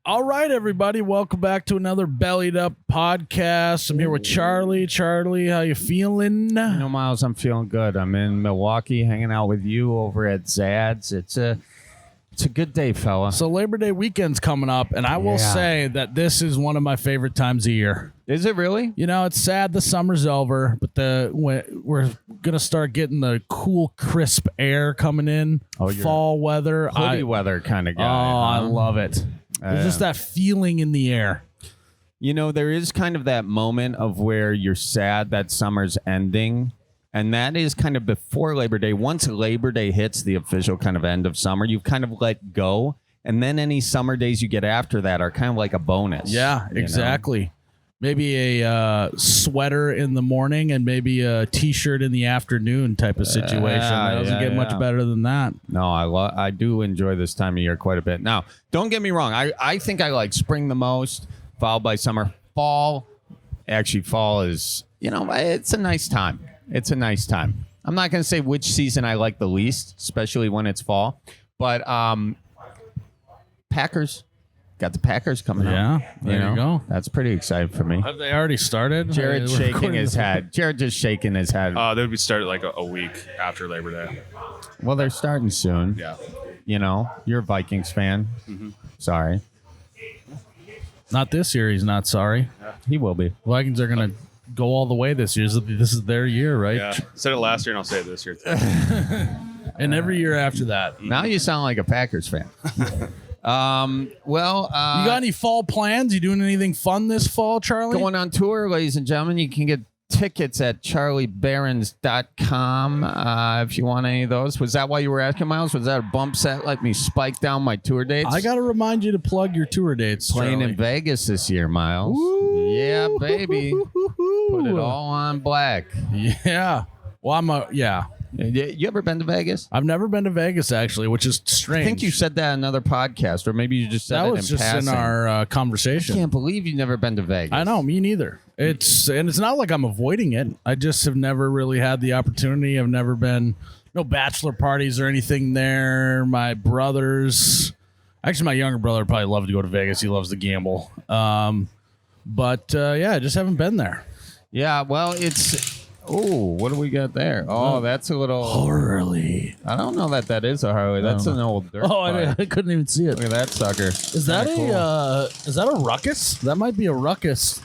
All right, everybody. Welcome back to another Bellied Up podcast. I'm here with Charlie. Charlie, how you feeling? You know, Miles, I'm feeling good. I'm in Milwaukee hanging out with you over at Zad's. It's a good day, fella. So Labor Day weekend's coming up, and I will say that this is one of my favorite times of year. Is it really? You know, it's sad the summer's over, but we're going to start getting the cool, crisp air coming in, fall weather. Hoodie weather kind of guy. Oh, I love it. There's just that feeling in the air. You know, there is kind of that moment of where you're sad that summer's ending, and that is kind of before Labor Day. Once Labor Day hits the official kind of end of summer, you've kind of let go, and then any summer days you get after that are kind of like a bonus. Yeah, exactly. Know? Maybe a sweater in the morning and maybe a T-shirt in the afternoon type of situation. It doesn't get much better than that. No, I do enjoy this time of year quite a bit. Now, don't get me wrong. I think I like spring the most, followed by summer. Fall is, you know, it's a nice time. It's a nice time. I'm not going to say which season I like the least, especially when it's fall. But Packers. Got the Packers coming up. Yeah, there you go. That's pretty exciting for me. Have they already started? Jared's shaking his head. Jared just shaking his head. They would be started like a week after Labor Day. Well, they're starting soon. Yeah. You know, you're a Vikings fan. Mm-hmm. Sorry. Not this year. He's not sorry. Yeah. He will be. Vikings are going to go all the way this year. This is their year, right? Yeah. Said it last year, and I'll say it this year, too. And every year after that. Now you sound like a Packers fan. You got any fall plans? You doing anything fun this fall, Charlie? Going on tour, ladies and gentlemen. You can get tickets at charliebarons.com if you want any of those. Was that why you were asking, Miles? Was that a bump set? Let me spike down my tour dates. I got to remind you to plug your tour dates. Playing Charlie. in Vegas this year, Miles. Ooh. Yeah, baby. Put it all on black. Yeah. Well, You ever been to Vegas? I've never been to Vegas, actually, which is strange. I think you said that in another podcast, or maybe you just said that it was in just passing. in our conversation. I can't believe you've never been to Vegas. I know, me neither. It's not like I'm avoiding it. I just have never really had the opportunity. I've never been, no bachelor parties or anything there. My brothers, actually, my younger brother would probably love to go to Vegas. He loves to gamble. I just haven't been there. Yeah, well, it's... Oh, what do we got there? Oh, that's a little... Harley. I don't know that is a Harley. That's an old dirt bike. I couldn't even see it. Look at that sucker. Is that a ruckus? That might be a ruckus.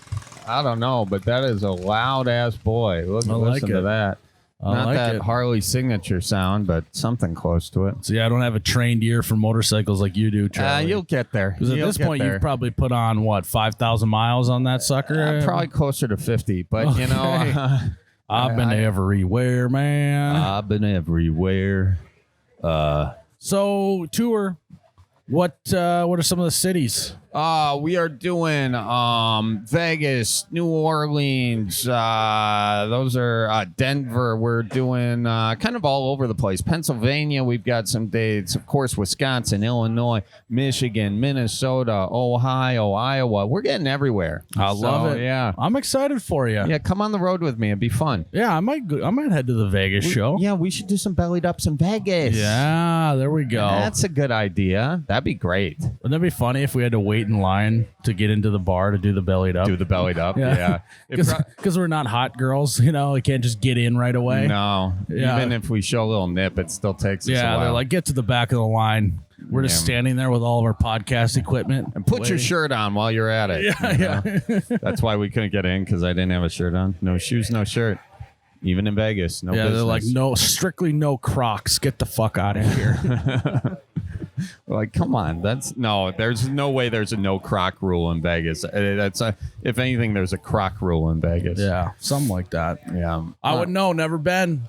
I don't know, but that is a loud-ass boy. Listen to that. Not that Harley signature sound, but something close to it. See, I don't have a trained ear for motorcycles like you do, Charlie. You'll get there. Because at this point, you've probably put on, 5,000 miles on that sucker? Probably closer to 50, but, you know... I've been everywhere, man. I've been everywhere. So, tour. What are some of the cities? We are doing Vegas, New Orleans. Those are Denver. We're doing kind of all over the place. Pennsylvania, we've got some dates. Of course, Wisconsin, Illinois, Michigan, Minnesota, Ohio, Iowa. We're getting everywhere. I love it. Yeah, I'm excited for you. Yeah, come on the road with me. It'd be fun. Yeah, I might head to the Vegas show. Yeah, we should do some bellied ups in Vegas. Yeah, there we go. That's a good idea. That'd be great. Wouldn't that be funny if we had to wait in line to get into the bar to do the bellied up? Do the bellied up, yeah. Because we're not hot girls, you know, we can't just get in right away. No, even if we show a little nip, it still takes us a while. They're like, get to the back of the line. We're just standing there with all of our podcast equipment. And put your shirt on while you're at it. Yeah. That's why we couldn't get in, because I didn't have a shirt on. No shoes, no shirt. Even in Vegas, no business. They're like, strictly no Crocs. Get the fuck out of here. We're like, come on, there's no way there's a no croc rule in Vegas. If anything, there's a croc rule in Vegas. Yeah, something like that. Yeah, I would know, never been,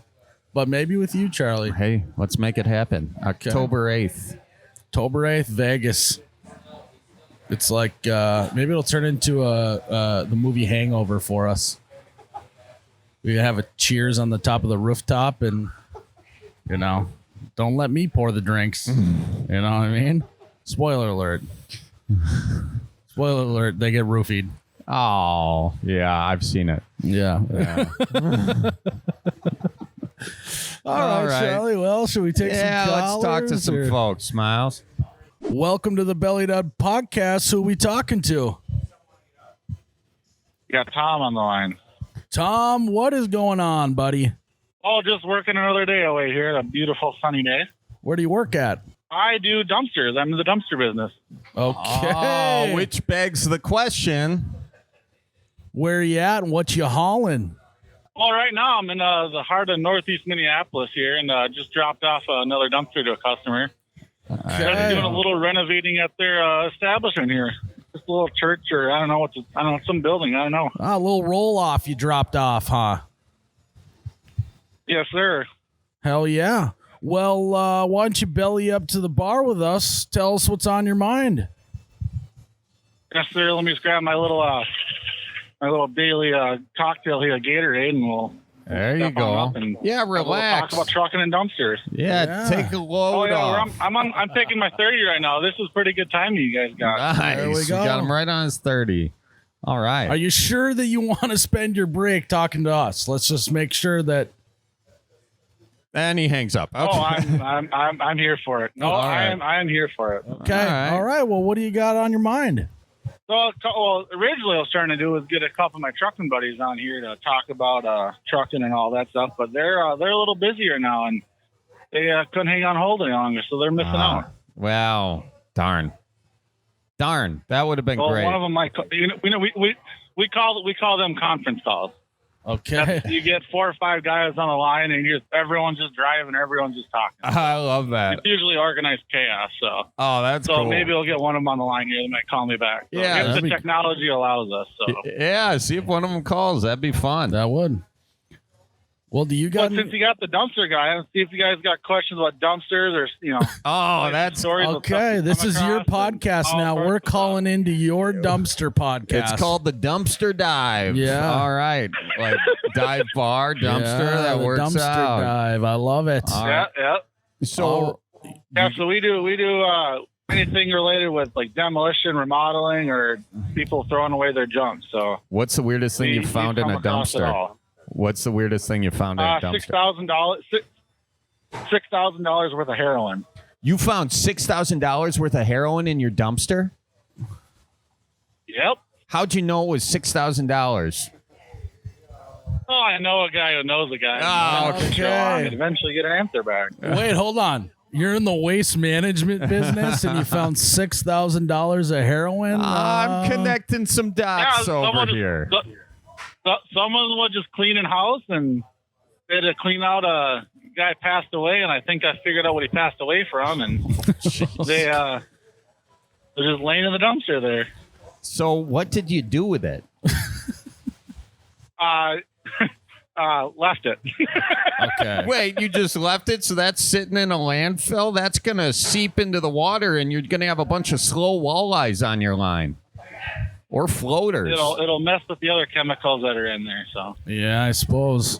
but maybe with you, Charlie. Hey, let's make it happen. October 8th. October 8th, Vegas. It's like maybe it'll turn into the movie Hangover for us. We have a cheers on the top of the rooftop, and don't let me pour the drinks. You know what I mean? Spoiler alert. Spoiler alert, they get roofied. Oh, yeah, I've seen it. Yeah. All right, Charlie. Well, should we take some callers? Let's talk to some folks, Miles. Welcome to the Belly Dub Podcast. Who we talking to? You got Tom on the line. Tom, what is going on, buddy? Oh, just working another day away here. A beautiful sunny day. Where do you work at? I do dumpsters. I'm in the dumpster business. Okay. Which begs the question. Where you at and what you hauling? Well, right now I'm in the heart of northeast Minneapolis here, and just dropped off another dumpster to a customer. They're doing a little renovating at their establishment here. Just a little church, or I don't know some building. I don't know. A little roll off you dropped off, huh? Yes, sir. Hell yeah. Well, why don't you belly up to the bar with us? Tell us what's on your mind. Yes, sir. Let me just grab my little daily cocktail here, Gatorade, and we'll. There you go. Yeah, relax. Talk about trucking and dumpsters. Yeah, take a load off. I'm taking my 30 right now. This is pretty good timing you guys got. Nice. There we We go. got him right on his 30. All right. Are you sure that you want to spend your break talking to us? Let's just make sure that. And he hangs up. Okay. Oh, I'm here for it. No, right. I'm here for it. Okay. All right. Well, what do you got on your mind? So, originally, I was trying to do was get a couple of my trucking buddies on here to talk about trucking and all that stuff, but they're a little busier now, and they couldn't hang on hold any longer, so they're missing out. Wow. Darn. That would have been Well, great. one of them might. We call them conference calls. Okay. You get 4 or 5 guys on the line, and everyone's just driving, everyone's just talking. I love that. It's usually organized chaos, so. Oh, that's So cool. maybe we'll get one of them on the line here. They might call me back. So Yeah, if that'd the be- technology allows us. So. Yeah, see if one of them calls. That'd be fun. That would. Well, do you Well, got? since you got the dumpster guy, let's see if you guys got questions about dumpsters or Oh, that's stories. of stuff Okay, you this come is your across and podcast all now. sorts We're of stuff. calling into your dumpster podcast. it's called the dumpster dive. Yeah. All right. Like dive bar, dumpster. Yeah, that the works dumpster out. dive. I love it. All Yeah, right. yeah. So Yeah, so we do anything related with like demolition, remodeling, or people throwing away their junk. So what's the weirdest thing you found in come a across it dumpster? all. What's the weirdest thing you found in a dumpster? $6,000 worth of heroin. You found $6,000 worth of heroin in your dumpster? Yep. How'd you know it was $6,000? Oh, I know a guy who knows a guy. Oh, okay. And eventually get an answer back. Wait, hold on. You're in the waste management business and you found $6,000 of heroin? I'm connecting some dots over someone here. Someone was just cleaning house, and they had to clean out a guy passed away, and I think I figured out what he passed away from, and they're just laying in the dumpster there. So what did you do with it? Left it. Okay. Wait, you just left it, so that's sitting in a landfill? That's going to seep into the water, and you're going to have a bunch of slow walleyes on your line. Or floaters. It'll mess with the other chemicals that are in there. So Yeah, I suppose.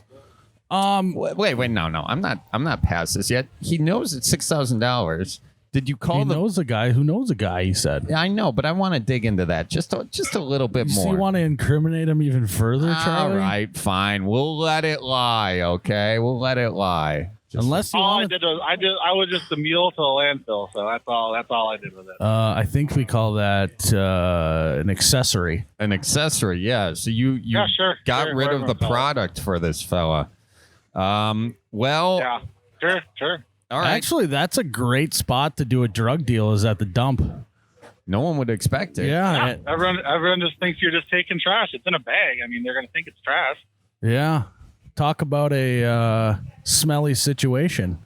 Wait, no. I'm not past this yet. He knows it's $6,000. Did you call He the knows a guy who knows a guy, he said. Yeah, I know, but I want to dig into that just a little bit You more. still want to incriminate him even further, Charlie? All right, fine. We'll let it lie, okay? We'll let it lie. Unless you all I want did was I was just a mule to the landfill. So that's all I did with it. I think we call that an accessory. An accessory, yeah. So you Yeah, sure, got sure, rid of whatever the it's called. product for this fella. Well, Yeah, sure. all right. Actually, that's a great spot to do a drug deal is at the dump. No one would expect it. Yeah. Everyone just thinks you're just taking trash. It's in a bag. I mean, they're gonna think it's trash. Yeah. Talk about a smelly situation.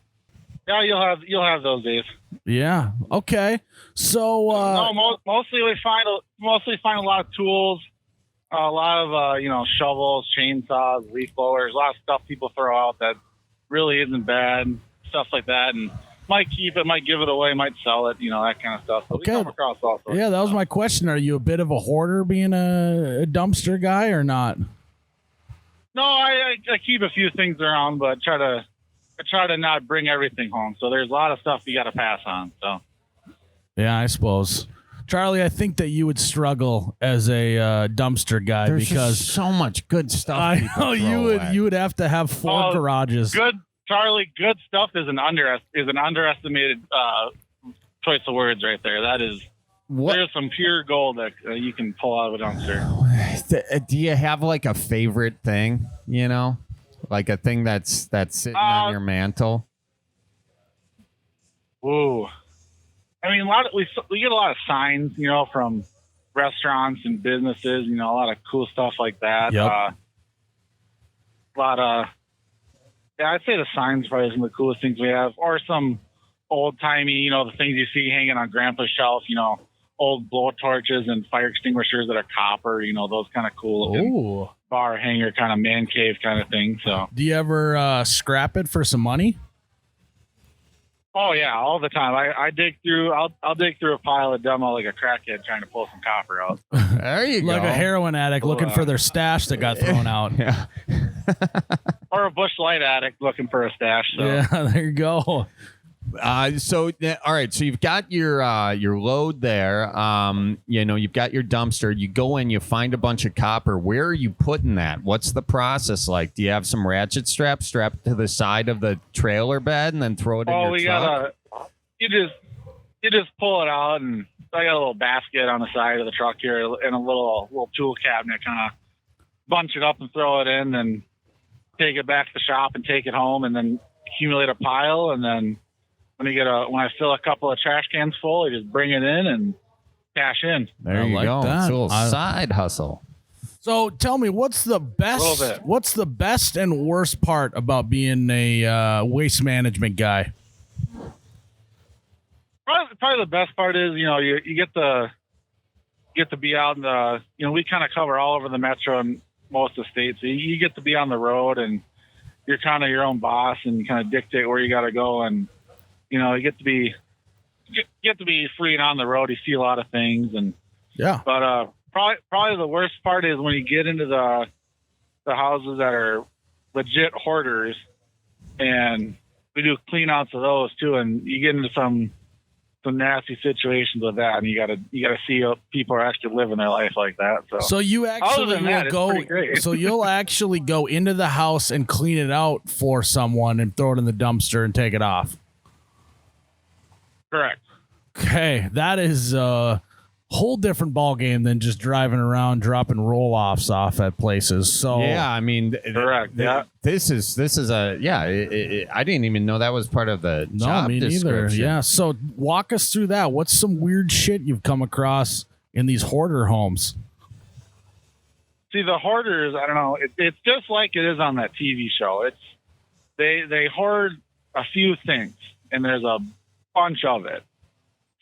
Yeah, you'll have those days. Yeah. Okay. So No, mostly we find a lot of tools, a lot of shovels, chainsaws, leaf blowers, a lot of stuff people throw out that really isn't bad, stuff like that, and might keep it, might give it away, might sell it, that kind of stuff. So Okay. we come across all sorts. yeah, that was my question. Are you a bit of a hoarder being a dumpster guy or not? No, I keep a few things around, but I try to not bring everything home. So there's a lot of stuff you got to pass on. So Yeah, I suppose. Charlie, I think that you would struggle as a dumpster guy There's because just so much good stuff. I people know throw you away. would have to have four garages. good, Charlie. Good stuff is an underestimated choice of words right there. That is, there's some pure gold that you can pull out of a dumpster. Do you have like a favorite thing? You know, like a thing that's sitting on your mantle. Ooh, I mean, we get a lot of signs, you know, from restaurants and businesses. You know, a lot of cool stuff like that. Yep. A lot of, yeah, I'd say the signs probably some of the coolest things we have, or some old timey, you know, the things you see hanging on Grandpa's shelf. You know, old blow torches and fire extinguishers that are copper. You know, those kind of cool looking bar hanger, kind of man cave kind of thing. So, do you ever scrap it for some money? Oh yeah, all the time. I dig through. I'll dig through a pile of demo like a crackhead trying to pull some copper out. There you go. Like a heroin addict looking for their stash that got thrown out. Yeah. Or a Bush Light addict looking for a stash. So. Yeah, there you go. So all right, so you've got your load there. You know, you've got your dumpster. You go in, you find a bunch of copper. Where are you putting that? What's the process like? Do you have some ratchet strapped to the side of the trailer bed and then throw it in your truck? You just pull it out, and I got a little basket on the side of the truck here and a little tool cabinet, kind of bunch it up and throw it in, and take it back to the shop and take it home, and then accumulate a pile, and then when I fill a couple of trash cans full, I just bring it in and cash in. There you go. It's a little side hustle. So tell me, what's the best and worst part about being a waste management guy? Probably the best part is, you know, you get to be out in the, you know, we kind of cover all over the metro and most of the states. So you get to be on the road, and you're kind of your own boss and kind of dictate where you got to go. And, you know, you get to be free and on the road. You see a lot of things, and but probably the worst part is when you get into the houses that are legit hoarders, and we do clean outs of those too, and you get into some nasty situations with that, and you gotta see how people are actually living their life like that. So you actually will go. So you'll actually go into the house and clean it out for someone and throw it in the dumpster and take it off. Correct. Okay, that is a whole different ball game than just driving around dropping roll-offs off at places. So yeah, I mean, correct. Yeah, this is I didn't even know that was part of the job me neither. description. Yeah, so walk us through that. What's some weird shit you've come across in these hoarder homes? See, the hoarders, I don't know. It's just like it is on that TV show. It's they hoard a few things, and there's a bunch of it.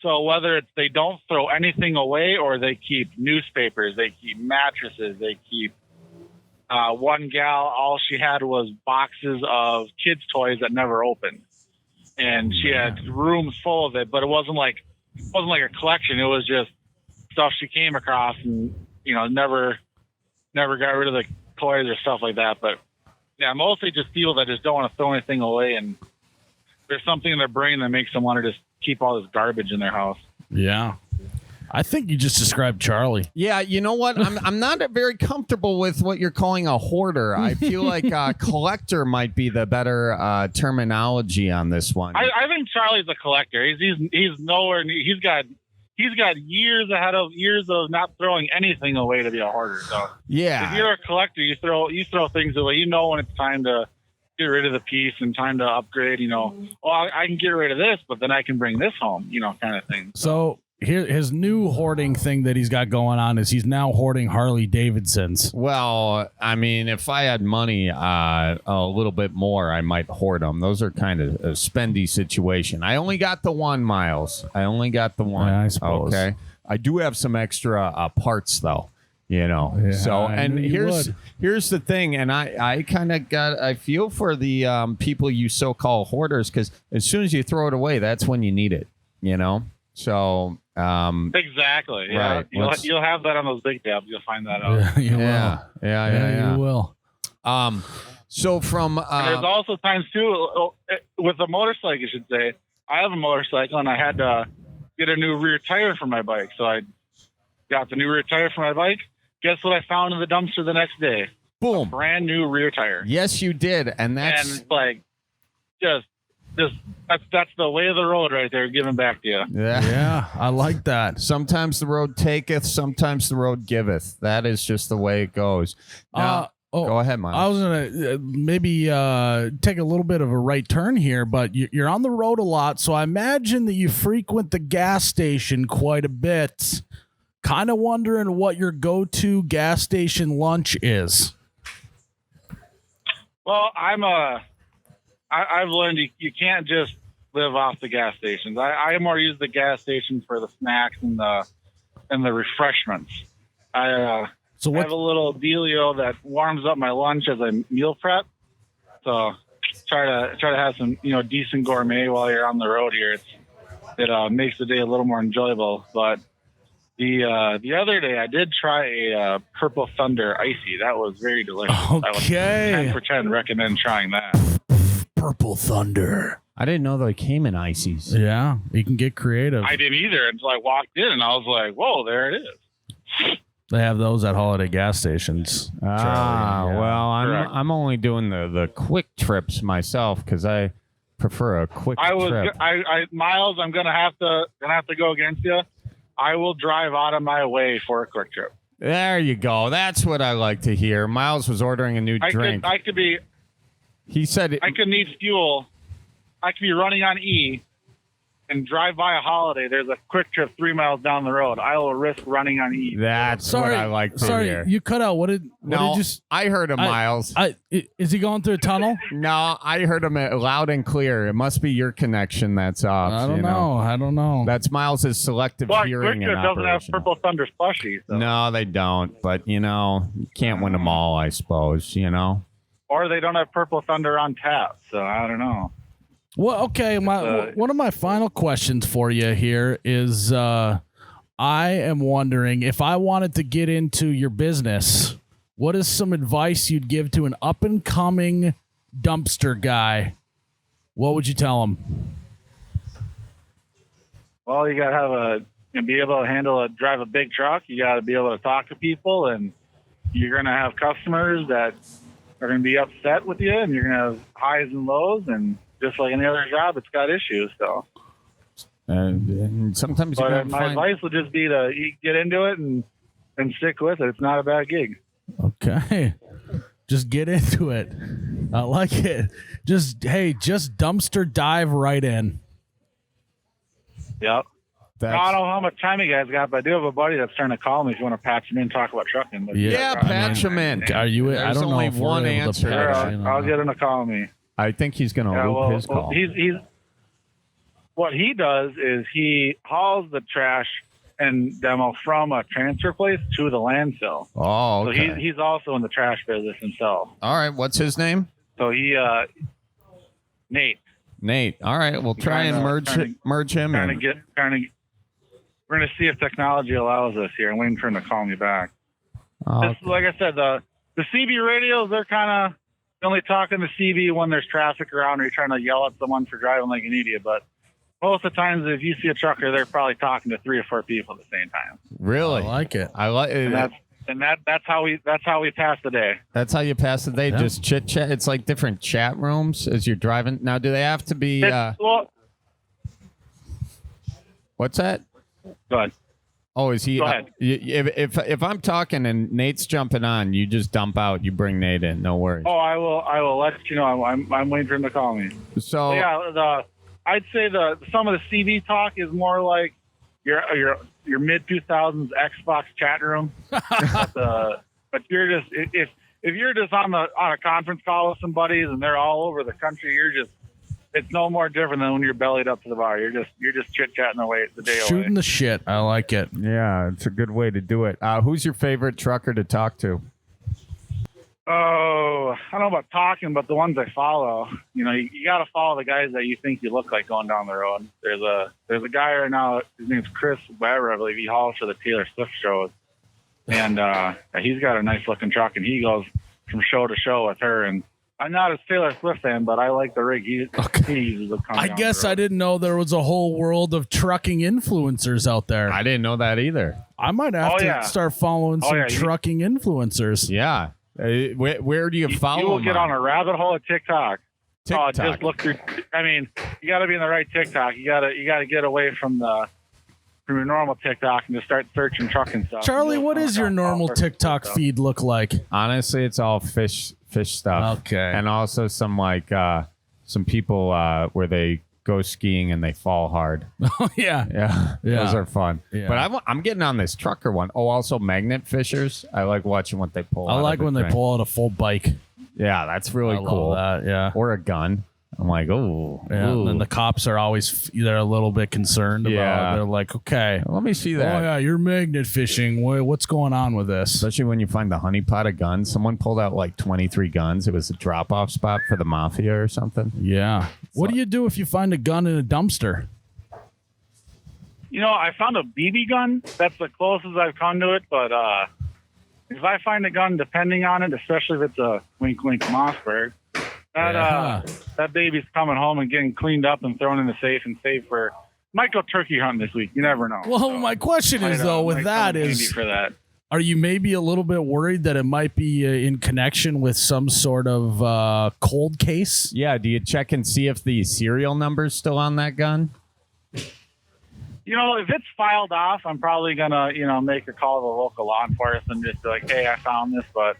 So whether it's they don't throw anything away, or they keep newspapers, they keep mattresses, they keep one gal, all she had was boxes of kids' toys that never opened, and she had rooms full of it. But it wasn't like a collection. It was just stuff she came across, and you know, never got rid of the toys or stuff like that. But yeah, mostly just people that just don't want to throw anything away, and there's something in their brain that makes them want to just keep all this garbage in their house. Yeah. I think you just described Charlie. Yeah, you know what? I'm not very comfortable with what you're calling a hoarder. I feel like a collector might be the better terminology on this one. I think Charlie's a collector. He's nowhere near, he's got years of not throwing anything away to be a hoarder. So yeah, if you're a collector, you throw things away. You know when it's time to get rid of the piece and time to upgrade. You know, I can get rid of this, but then I can bring this home. You know, kind of thing. So his new hoarding thing that he's got going on is he's now hoarding Harley Davidsons. Well, I mean, if I had money a little bit more, I might hoard them. Those are kind of a spendy situation. I only got the one, Miles. I only got the one. Yeah, I suppose. Okay. I do have some extra parts, though. You know, yeah, so and here's the thing, and I kind of I feel for the people you so-called hoarders, because as soon as you throw it away, that's when you need it. You know, so exactly, yeah. Right. You'll have that on those big tabs. You'll find that out. Yeah. You will. So from and there's also times too with a motorcycle. I should say I have a motorcycle, and I had to get a new rear tire for my bike, so I got the new rear tire for my bike. Guess what I found in the dumpster the next day? Boom. A brand new rear tire. Yes, you did. And that's it's like just just that's the way of the road right there, giving back to you. Yeah, I like that. Sometimes the road taketh, sometimes the road giveth. That is just the way it goes. Now, go ahead, Miles. I was gonna maybe take a little bit of a right turn here, but you're on the road a lot, so I imagine that you frequent the gas station quite a bit. Kind of wondering what your go-to gas station lunch is. Well, I've learned you can't just live off the gas stations. I more use the gas station for the snacks and the refreshments. I have a little dealio that warms up my lunch as I meal prep. So try to have some decent gourmet while you're on the road here. It makes the day a little more enjoyable. But the other day I did try a Purple Thunder icy. That was very delicious. Okay. I would 10% recommend trying that. Purple Thunder. I didn't know they came in ices. Yeah, you can get creative. I didn't either until I walked in and I was like, whoa, there it is. They have those at holiday gas stations. Charlie. Well, Correct. I'm only doing the quick trips myself because I prefer a quick trip. Miles, I'm gonna have to go against you. I will drive out of my way for a quick trip. There you go. That's what I like to hear. Miles was ordering a new drink. He said I could need fuel. I could be running on E and drive by a holiday. There's a quick trip 3 miles down the road. I will risk running on E. That's what I like to hear. You cut out. What did you? I heard him, Miles. Is he going through a tunnel? No, I heard him loud and clear. It must be your connection that's off. I don't know. That's Miles's selective hearing Quick and Trip doesn't have Purple Thunder slushy. So. No, they don't. But you can't win them all, I suppose. Or they don't have Purple Thunder on tap. So I don't know. Well, okay. One of my final questions for you here is I am wondering if I wanted to get into your business, what is some advice you'd give to an up-and-coming dumpster guy? What would you tell him? Well, you got to be able to drive a big truck. You got to be able to talk to people, and you're going to have customers that are going to be upset with you, and you're going to have highs and lows, and just like any other job, it's got issues. So, and sometimes. But my advice would just be to get into it and stick with it. It's not a bad gig. Okay, just get into it. I like it. Just dumpster dive right in. Yep. I don't know how much time you guys got, but I do have a buddy that's trying to call me if you want to patch him in, talk about trucking. But patch him in. Are you? There's I don't know only if we're one able to answer. patch in. I'll get him to call me. I think he's going to loop his call. He's what he does is he hauls the trash and demo from a transfer place to the landfill. Oh, okay. So he's also in the trash business himself. All right. What's his name? So Nate. Nate. All right. We'll try and merge him. We're going to see if technology allows us here. I'm waiting for him to call me back. Okay. Like I said, the CB radios, they're kind of only talking to CB when there's traffic around or you're trying to yell at someone for driving like an idiot. But most of the times, if you see a trucker, they're probably talking to 3 or 4 people at the same time. Really? I like it. I like it. That's how we pass the day. That's how you pass the day. Yeah. Just chit chat. It's like different chat rooms as you're driving. Now, do they have to be? What's that? Go ahead. Oh, is he? Go ahead. If I'm talking and Nate's jumping on, you just dump out. You bring Nate in. No worries. Oh, I will let you know. I'm waiting for him to call me. So yeah, I'd say some of the CV talk is more like your mid 2000s Xbox chat room. But you're just if you're just on a conference call with some buddies and they're all over the country, it's no more different than when you're bellied up to the bar. You're just chit chatting the day away. Shooting the shit. I like it. Yeah, it's a good way to do it. Who's your favorite trucker to talk to? Oh, I don't know about talking, but the ones I follow. You got to follow the guys that you think you look like going down the road. There's a guy right now. His name's Chris Weber, I believe. He hauls for the Taylor Swift shows, and he's got a nice looking truck, and he goes from show to show with her. And I'm not a Taylor Swift fan, but I like the rig he uses. I guess I didn't know there was a whole world of trucking influencers out there. I didn't know that either. I might have to start following some trucking influencers. Yeah. Where do you follow? You will get on a rabbit hole at TikTok. TikTok. Just look through. I mean, you got to be in the right TikTok. You got to get away from your normal TikTok and just start searching trucking stuff. Charlie, what does your normal TikTok feed look like? Honestly, it's all fish stuff. Okay. And also some some people where they go skiing and they fall hard. Oh, yeah. Yeah. Those are fun. Yeah. But I'm getting on this trucker one. Oh, also magnet fishers. I like watching what they pull. I out like of when the they thing. pull out a full bike. Yeah, that's really I cool. love that, yeah. Or a gun. I'm like, oh. Yeah, and then the cops are always they're a little bit concerned about it. They're like, okay, let me see that. Oh yeah, you're magnet fishing. What's going on with this? Especially when you find the honeypot of guns. Someone pulled out like 23 guns. It was a drop-off spot for the mafia or something. Yeah. What do you do if you find a gun in a dumpster? I found a BB gun. That's the closest I've come to it. But if I find a gun, depending on it, especially if it's a wink wink Mossberg, that baby's coming home and getting cleaned up and thrown in the safe and saved for. Might go turkey hunting this week. You never know. Well, my question is though, with that is, for that. Are you maybe a little bit worried that it might be in connection with some sort of cold case? Yeah. Do you check and see if the serial number's still on that gun? If it's filed off, I'm probably gonna, make a call to the local law enforcement and just be like, hey, I found this, but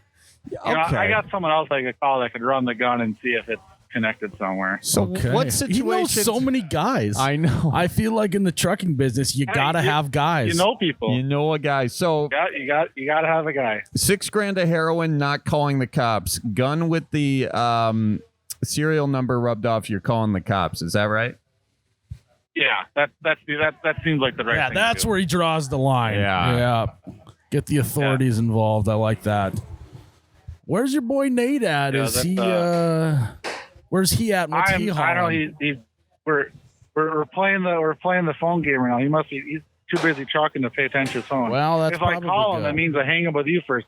I got someone else I could call that could run the gun and see if it's connected somewhere. So what situation? He knows so many guys. I know. I feel like in the trucking business, you gotta have guys. You know people. You know a guy. So you gotta have a guy. $6,000 of heroin, not calling the cops. Gun with the serial number rubbed off. You're calling the cops. Is that right? Yeah, that seems like the right thing. Yeah, that's where he draws the line. Yeah. Get the authorities involved. I like that. Where's your boy Nate at? Is he? Where's he at? What's he hauling? I know we're playing the phone game right now. He's too busy trucking to pay attention to his phone. Well, that's if I call him, that means I hang up with you first.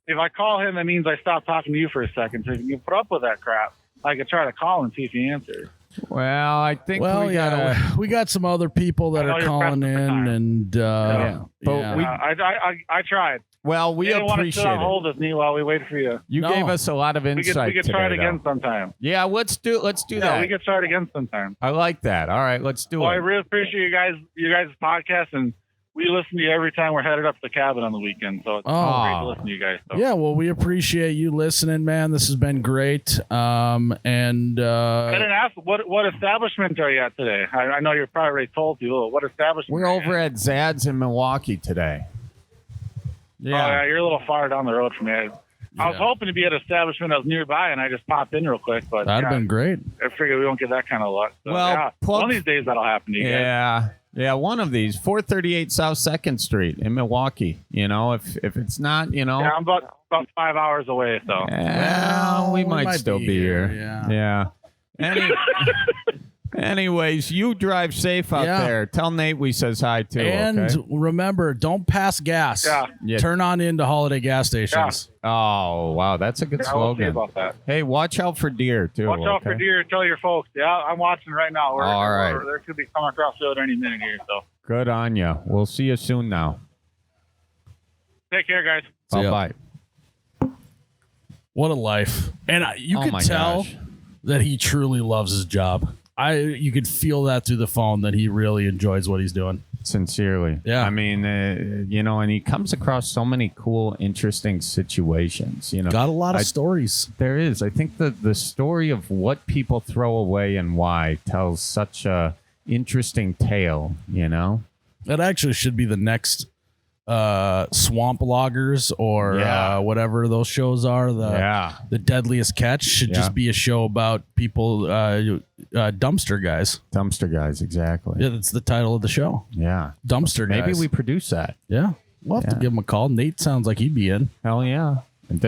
If I call him, that means I stop talking to you for a second. So if you put up with that crap, I could try to call and see if he answers. Well, I think we got some other people that are calling in, and I tried. Well, we didn't appreciate want to sit on hold with me while we wait for you. You gave us a lot of insight. We could try it again sometime. Yeah, let's do that. We could try it again sometime. I like that. All right, let's do it. I really appreciate you guys' podcast, and we listen to you every time we're headed up to the cabin on the weekend. So it's great to listen to you guys. So. Yeah, well, we appreciate you listening, man. This has been great. I didn't ask what establishment are you at today? I know you're probably already told people. What establishment? We're over at Zad's in Milwaukee today. Yeah. Oh, yeah, you're a little far down the road from me. I was hoping to be at an establishment that was nearby, and I just popped in real quick. But that'd have been great. I figured we won't get that kind of luck. So, one of these days that'll happen to you guys. Yeah, one of these. 438 South 2nd Street in Milwaukee. If it's not, Yeah, I'm about 5 hours away, so. Well, we might still be here. Yeah. Anyways, you drive safe out there. Tell Nate we says hi too. And remember, don't pass gas. Yeah. Turn on into Holiday gas stations. Yeah. Oh, wow. That's a good slogan. About that. Hey, watch out for deer too. Watch out for deer. Tell your folks. Yeah, I'm watching right now. All right. There could be coming across the road any minute here. So. Good on you. We'll see you soon now. Take care, guys. Bye-bye. What a life. And you could tell that he truly loves his job. You could feel that through the phone that he really enjoys what he's doing. Sincerely. Yeah. I mean, and he comes across so many cool, interesting situations. Got a lot of stories. There is. I think the story of what people throw away and why tells such a interesting tale, That actually should be the next Swamp Loggers or whatever those shows are. The Deadliest Catch should just be a show about people, dumpster guys. Dumpster guys, exactly. Yeah, that's the title of the show. Yeah. Dumpster guys. Maybe we produce that. Yeah. We'll have to give him a call. Nate sounds like he'd be in. Hell yeah. Do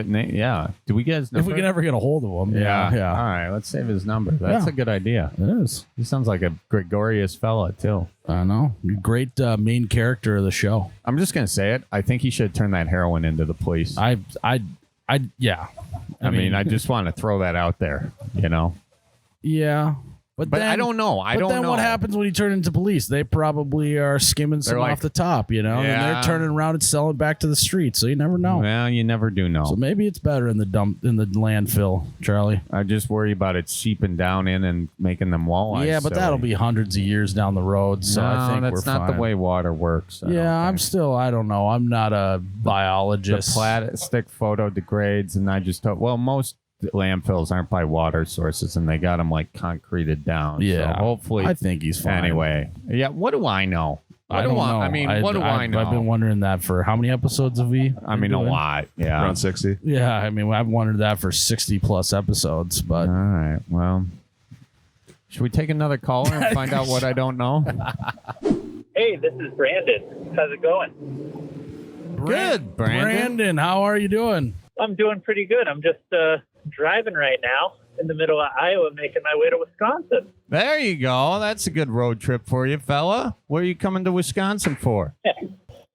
we get his number? If we can ever get a hold of him. Yeah. All right, let's save his number. That's a good idea. It is. He sounds like a gregarious fella, too. I know. Great main character of the show. I'm just going to say it. I think he should turn that heroin into the police. Yeah. I mean, I just want to throw that out there, Yeah. But then, I don't know. I but don't then know. what happens when you turn into police? They probably are skimming some like, off the top, you know, and yeah. they're turning around and selling back to the street. So you never know. Well, you never do know. So maybe it's better in the landfill, Charlie. I just worry about it seeping down in and making them walleyes. Yeah, but that'll be hundreds of years down the road. So no, I think that's we're not fine. the way water works. I don't know. I'm not a biologist. The plastic photo degrades, and I just thought, well, most landfills aren't by water sources, and they got them like concreted down. Yeah, so hopefully, I think he's fine. Anyway, yeah. What do I know? I don't know. I mean, what do I know? I've been wondering that for how many episodes have we? I mean, a lot. Yeah, Around 60. Yeah, I mean, I've wondered that for 60 plus episodes. But all right, well, should we take another caller and find out what I don't know? Hey, this is Brandon. How's it going? Good, Brandon. How are you doing? I'm doing pretty good. I'm just driving right now in the middle of Iowa, making my way to Wisconsin. There you go. That's a good road trip for you, fella. Where are you coming to Wisconsin for?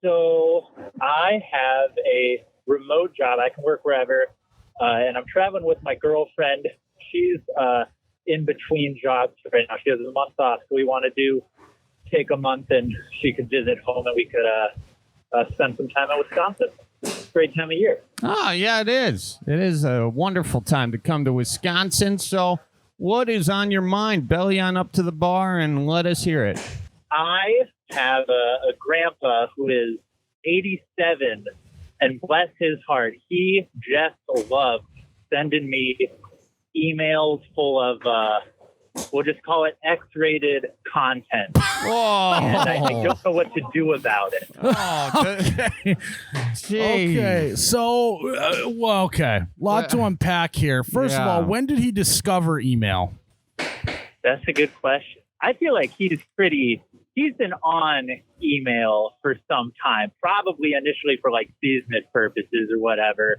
So I have a remote job. I can work wherever, and I'm traveling with my girlfriend. She's in between jobs right now. She has a month off, so we want to take a month, and she could visit home, and we could spend some time in Wisconsin. Great time of year. Oh, yeah, it is. It is a wonderful time to come to Wisconsin. So what is on your mind? Belly on up to the bar and let us hear it. I have a grandpa who is 87, and bless his heart, he just loves sending me emails full of, we'll just call it X-rated content. Whoa. And I don't know what to do about it. Oh, Okay, so okay, lot to unpack here. First of all, when did he discover email? That's a good question. I feel like he's been on email for some time, probably initially for like business purposes or whatever,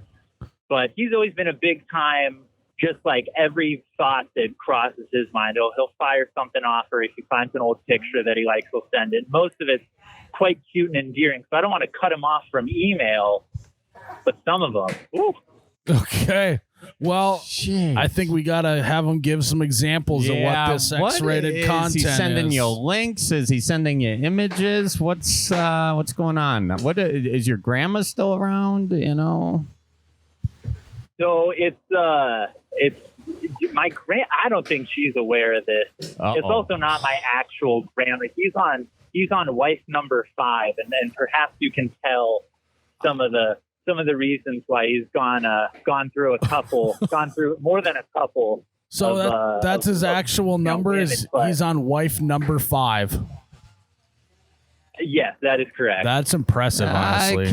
but he's always been a big time. Just like every thought that crosses his mind, he'll fire something off, or if he finds an old picture that he likes, he'll send it. Most of it's quite cute and endearing, so I don't want to cut him off from email, but some of them, ooh. Okay. Well, I think we got to have him give some examples of what this X-rated content is. Is he sending you links? Is he sending you images? What's going on? What is your grandma still around? You know? So it's my I don't think she's aware of this. It's also not my actual grandma. He's on wife number 5, and then perhaps you can tell some of the reasons why he's gone through more than a couple. So that's his actual number. He's on wife number 5. Yes, that is correct. That's impressive, honestly.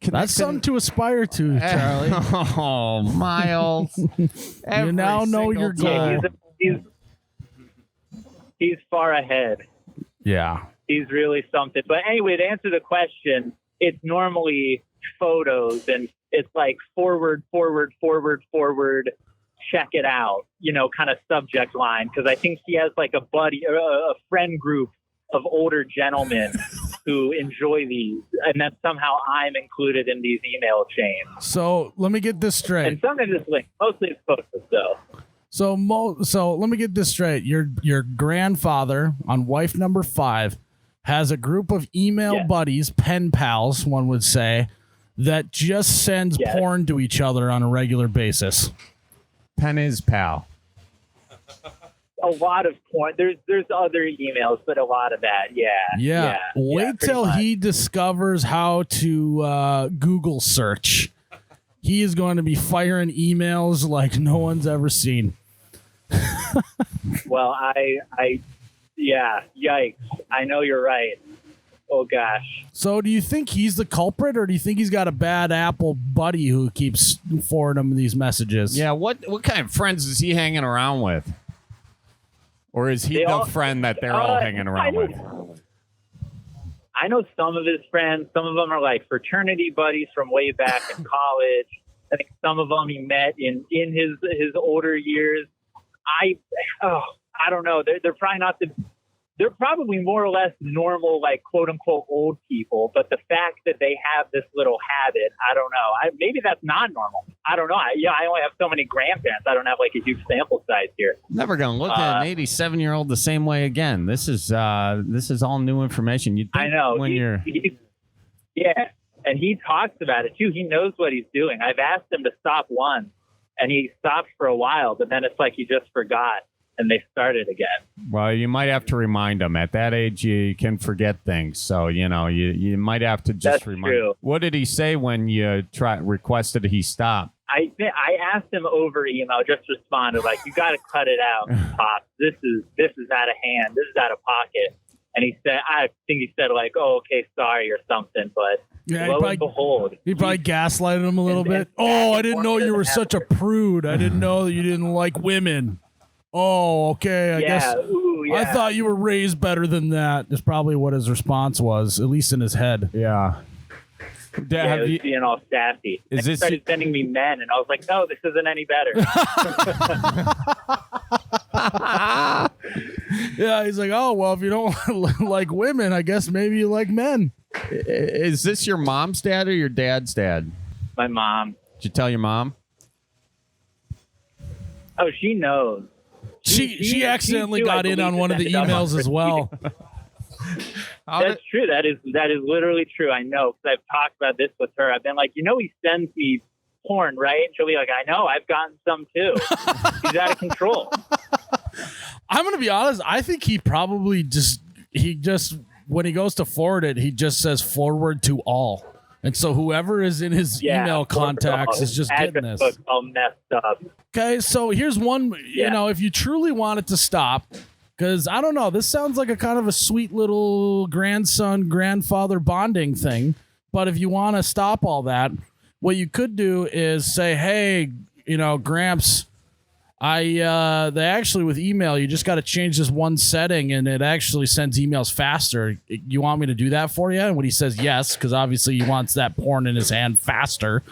That's something to aspire to, Charlie. Oh, Miles. You now know your goal. Yeah, he's far ahead. Yeah. He's really something. But anyway, to answer the question, it's normally photos, and it's like forward, check it out, kind of subject line. Because I think he has like a friend group of older gentlemen who enjoy these, and then somehow I'm included in these email chains. So let me get this straight. And sometimes it's linked. Mostly it's photos, though. So let me get this straight. Your grandfather on wife number 5 has a group of email buddies, pen pals, one would say, that just sends porn to each other on a regular basis. Pen is pal. A lot of porn. There's other emails, but a lot of that. Yeah. Wait till he discovers how to Google search. He is going to be firing emails like no one's ever seen. Well, yikes. I know you're right. Oh, gosh. So do you think he's the culprit, or do you think he's got a bad apple buddy who keeps forwarding him these messages? Yeah, what kind of friends is he hanging around with? Or is he the friend that they're all hanging around with? I know some of his friends. Some of them are like fraternity buddies from way back in college. I think some of them he met in his older years. I don't know. They're probably not they're probably more or less normal, like quote unquote old people. But the fact that they have this little habit, I don't know. Maybe that's not normal. I don't know. I only have so many grandparents. I don't have like a huge sample size here. Never gonna look at an 87-year-old the same way again. This is all new information. You I know. Yeah, and he talks about it too. He knows what he's doing. I've asked him to stop once, and he stopped for a while, but then it's like he just forgot, and they started again. Well, you might have to remind him. At that age, you can forget things. So, you might have to just That's remind true. What did he say when you requested he stop? I asked him over email, just responded like, "You got to cut it out, Pops. This is out of hand. This is out of pocket." And he said, I think he said like, "Oh, okay, sorry," or something. But lo and behold, he probably gaslighted him a little bit. Oh, I didn't know you were such a prude. I didn't know that you didn't like women. Oh, okay. I guess I thought you were raised better than that. Is probably what his response was, at least in his head. Yeah. Yeah, it was being all sassy. He started sending me men, and I was like, "No, this isn't any better." Yeah, he's like, "Oh, well, if you don't like women, I guess maybe you like men." Is this your mom's dad or your dad's dad? My mom. Did you tell your mom? Oh, she knows. She accidentally got in on one of the emails as well. That's true. That is literally true. I know, because I've talked about this with her. I've been like, he sends me porn, right? And she'll be like, "I know, I've gotten some too." He's out of control. I'm gonna be honest. I think he probably just when he goes to forward it, he just says "forward to all," and so whoever is in his email contacts is just getting this. All messed up. Okay, so here's one. If you truly want it to stop. Because, I don't know, this sounds like a kind of a sweet little grandfather bonding thing. But if you want to stop all that, what you could do is say, "Hey, Gramps, they actually with email, you just got to change this one setting and it actually sends emails faster. You want me to do that for you?" And when he says yes, because obviously he wants that porn in his hand faster,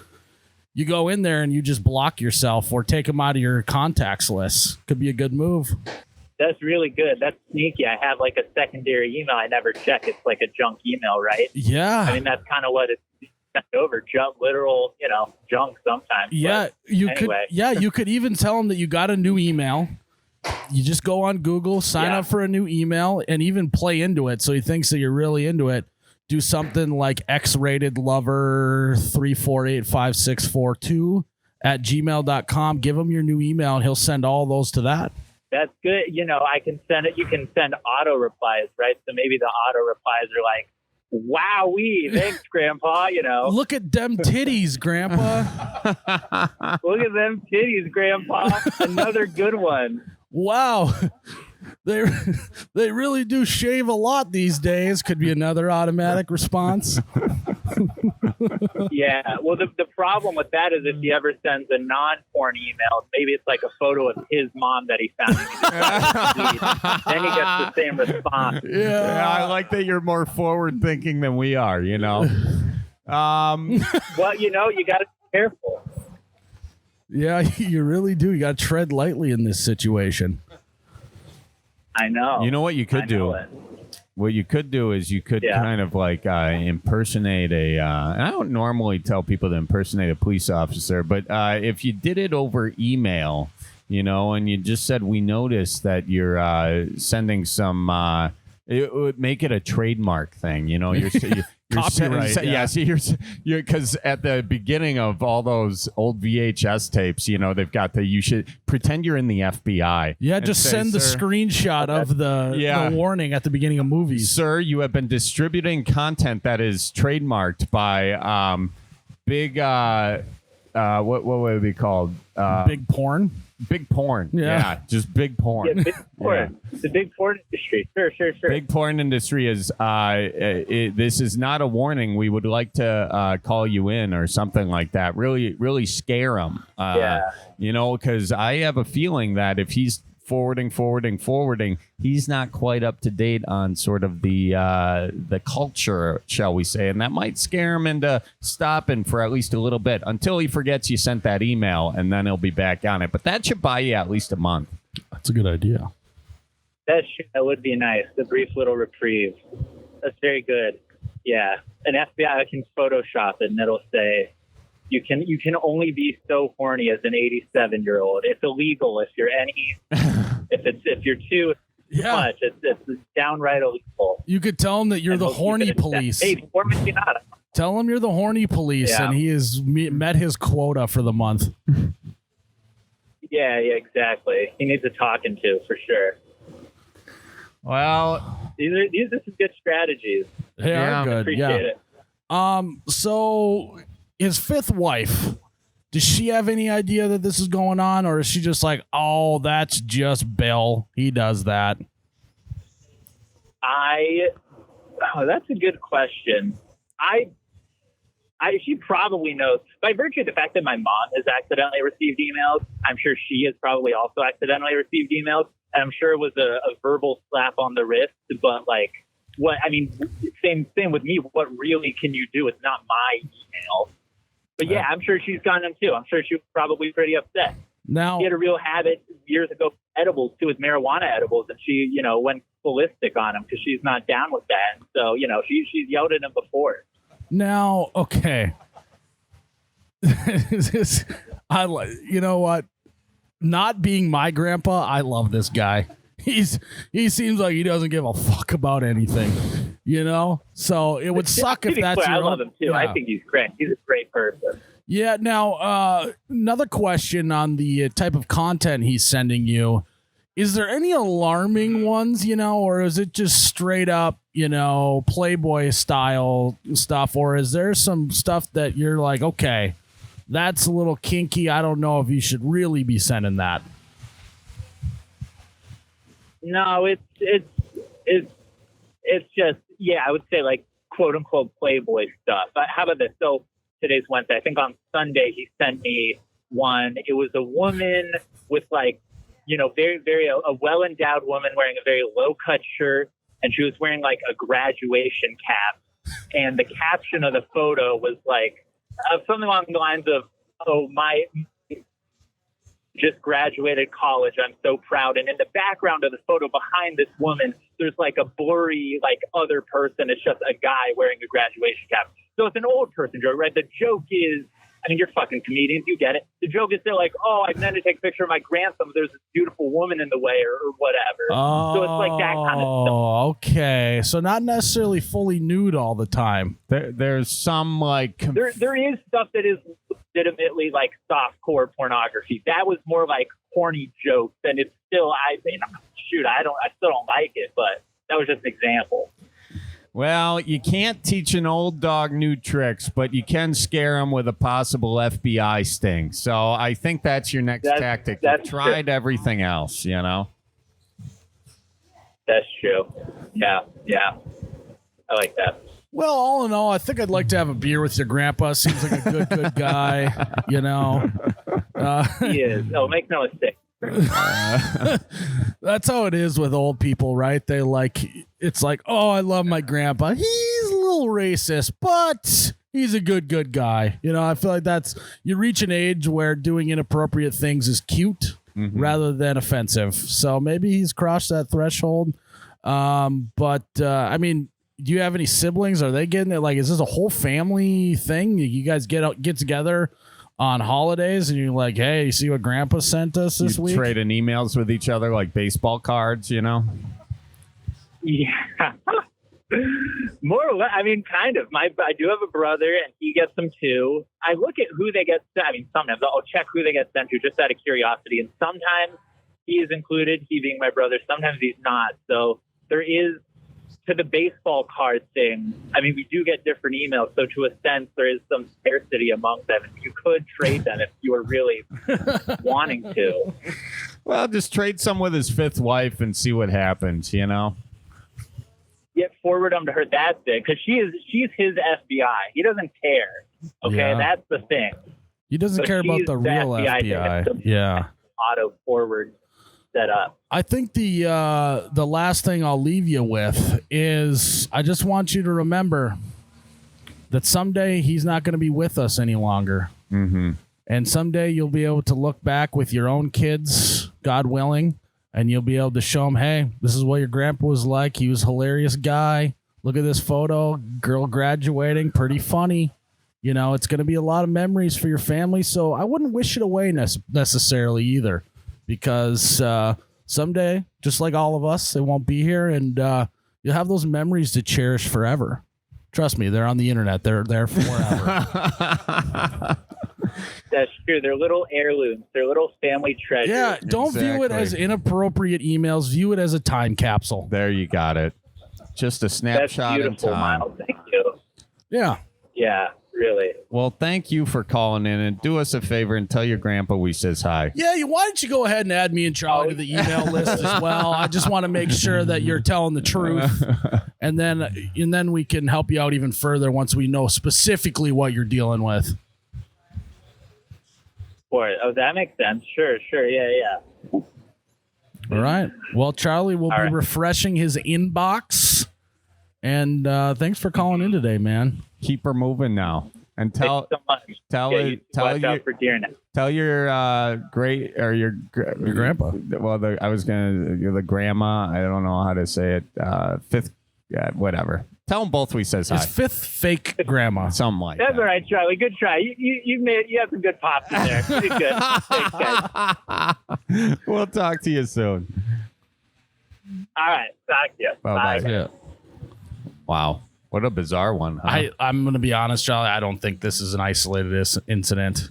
you go in there and you just block yourself or take them out of your contacts list. Could be a good move. That's really good. That's sneaky. I have like a secondary email I never check. It's like a junk email, right? Yeah. I mean, that's kind of what it's sent over. Literal, junk sometimes. Yeah. You could even tell them that you got a new email. You just go on Google, sign up for a new email, and even play into it. So he thinks that you're really into it. Do something like X-rated lover 3485642 at gmail.com. Give him your new email and he'll send all those to that. That's good. I can send it. You can send auto replies, right? So maybe the auto replies are like, "Wowee, thanks, Grandpa." Look at them titties, Grandpa. Look at them titties, Grandpa. Another good one. Wow. They really do shave a lot these days. Could be another automatic response. Yeah. Well, the problem with that is if he ever sends a non-porn email, maybe it's like a photo of his mom that he found. Then he gets the same response. Yeah, I like that you're more forward thinking than we are. Well, you got to be careful. Yeah, you really do. You got to tread lightly in this situation. I know. You know what you could do? What you could do is you could kind of like impersonate and I don't normally tell people to impersonate a police officer, but if you did it over email, and you just said, "We noticed that you're sending some," it would make it a trademark thing. You're copyright. You're because at the beginning of all those old VHS tapes, they've got you should pretend you're in the FBI. Yeah, just send the screenshot of the warning at the beginning of movies. "Sir, you have been distributing content that is trademarked by big what would it be called? Big porn. Big porn. Yeah, just big porn. Yeah, big porn. Yeah. The big porn industry. Sure. Big porn industry is, this is not a warning. We would like to call you in or something like that. Really, really scare them. Because I have a feeling that if he's forwarding, he's not quite up to date on sort of the culture, shall we say, and that might scare him into stopping for at least a little bit until he forgets you sent that email, and then he'll be back on it. But that should buy you at least a month. That's a good idea. That would be nice. The brief little reprieve. That's very good. Yeah, an FBI can Photoshop it, and it'll say, You can only be so horny as an 87-year-old. It's illegal if you're any. if you're too much, it's downright illegal. You could tell him that you're the horny police. Hey, tell him you're the horny police, and he has met his quota for the month. Yeah, exactly. He needs a talking to for sure. Well, these are some good strategies. They are good. Appreciate it. So his fifth wife, does she have any idea that this is going on, or is she just like, oh, that's just Bill, he does that? That's a good question. She probably knows. By virtue of the fact that my mom has accidentally received emails, I'm sure she has probably also accidentally received emails. And I'm sure it was a verbal slap on the wrist, but like, same with me. What really can you do? It's not my email. But yeah, I'm sure she's gotten them too. I'm sure she was probably pretty upset. Now, she had a real habit years ago, edibles too, with marijuana edibles, and she, went ballistic on them because she's not down with that. And so, she's yelled at him before. Now, okay. You know what? Not being my grandpa, I love this guy. He seems like he doesn't give a fuck about anything, So it would suck if that's your I love him too. Yeah. I think he's great. He's a great person. Yeah. Now, another question on the type of content he's sending you. Is there any alarming ones, or is it just straight up, Playboy style stuff? Or is there some stuff that you're like, okay, that's a little kinky. I don't know if you should really be sending that. No, it's just, I would say like quote unquote Playboy stuff. But how about this? So today's Wednesday. I think on Sunday he sent me one. It was a woman with like, very, very a well-endowed woman wearing a very low-cut shirt, and she was wearing like a graduation cap. And the caption of the photo was like something along the lines of, "Oh, my just graduated college. I'm so proud." And in the background of the photo behind this woman, there's like a blurry, like other person. It's just a guy wearing a graduation cap. So it's an old person joke, right? The joke is, you're fucking comedians. You get it. The joke is they're like, "Oh, I meant to take a picture of my grandson. There's this beautiful woman in the way," or whatever. So it's like that kind of stuff. Oh, okay. So not necessarily fully nude all the time. There's some like... There is stuff that is legitimately like softcore pornography. That was more like horny jokes, and it's still, I still don't like it, but that was just an example. Well, you can't teach an old dog new tricks, but you can scare him with a possible FBI sting. So I think that's your next tactic. You've tried everything else, That's true. Yeah. I like that. Well, all in all, I think I'd like to have a beer with your grandpa. Seems like a good guy, He is. Oh, make no mistake. That's how it is with old people, right? It's like, oh, I love my grandpa. He's a little racist, but he's a good guy. I feel like you reach an age where doing inappropriate things is cute rather than offensive. So maybe he's crossed that threshold. Do you have any siblings? Are they getting it? Like, is this a whole family thing? You guys get together on holidays and you're like, hey, you see what grandpa sent us this week? Trading emails with each other like baseball cards, Yeah. More or less, kind of. I do have a brother and he gets them too. I look at who they get sent. Sometimes I'll check who they get sent to just out of curiosity. And sometimes he is included, he being my brother. Sometimes he's not. So there is, to the baseball card thing, we do get different emails. So to a sense, there is some scarcity among them. And you could trade them if you were really wanting to. Well, just trade some with his fifth wife and see what happens, Yeah, forward them to her. That's it. Because she's his FBI. He doesn't care. Okay, That's the thing. He doesn't care about the real FBI. Yeah. Auto forward set up. I think the last thing I'll leave you with is I just want you to remember that someday he's not going to be with us any longer. Mm-hmm. And someday you'll be able to look back with your own kids, God willing, and you'll be able to show them, hey, this is what your grandpa was like. He was a hilarious guy. Look at this photo. Girl graduating. Pretty funny. You know, it's going to be a lot of memories for your family. So I wouldn't wish it away necessarily either, because someday, just like all of us, they won't be here, and you'll have those memories to cherish forever. Trust me, they're on the internet. They're there forever. That's true. They're little heirlooms. They're little family treasures. Yeah, don't view it as inappropriate emails. View it as a time capsule. There you got it. Just a That's snapshot in beautiful, time. Miles. Thank you. Yeah. Yeah, really. Well, thank you for calling in, and do us a favor and tell your grandpa we says hi. Yeah, why don't you go ahead and add me and Charlie to the email list as well? I just want to make sure that you're telling the truth, and then we can help you out even further once we know specifically what you're dealing with. Boy, that makes sense. Sure. Yeah. All right. Well, Charlie will be refreshing his inbox, and thanks for calling in today, man. Keep her moving now, and Thanks so much. Watch out for deer now. tell your your grandpa. Well, you're the grandma. I don't know how to say it. Fifth, whatever. Tell them both we says His hi. fifth fake grandma. Something like That's that. all right, Charlie. Good try. You have some good pops in there. Pretty good. Thanks, guys. We'll talk to you soon. All right. Talk to you. Bye-bye. Bye. Yeah. Wow. What a bizarre one. Huh? I'm going to be honest, Charlie. I don't think this is an isolated incident.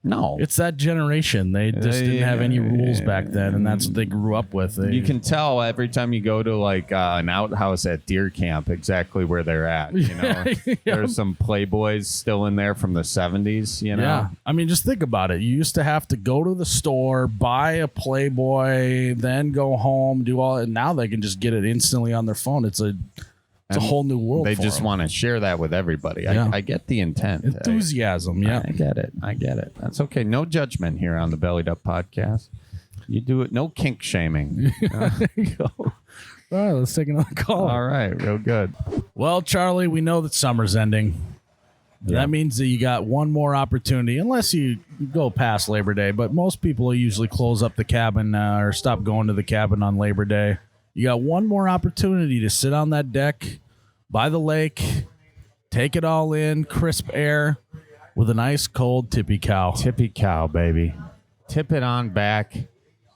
No. It's that generation. They just didn't have any rules back then, and that's what they grew up with. You can tell every time you go to like an outhouse at deer camp exactly where they're at. You know, Yeah. there's some Playboys still in there from the 70s. You know, Yeah. I mean, just think about it. You used to have to go to the store, buy a Playboy, then go home, do all it. Now they can just get it instantly on their phone. It's a whole new world. They for just them. want to share that with everybody. Yeah. I get the intent. Enthusiasm. Yeah. I get it. That's okay. No judgment here on the Bellied Up podcast. You do it. No kink shaming. There you go. All right, let's take another call. All right. Real good. Well, Charlie, we know that summer's ending. Yeah. That means that you got one more opportunity, unless you go past Labor Day. But most people usually close up the cabin or stop going to the cabin on Labor Day. You got one more opportunity to sit on that deck by the lake, take it all in, crisp air, with a nice cold tippy cow. Tippy cow, baby. Tip it on back.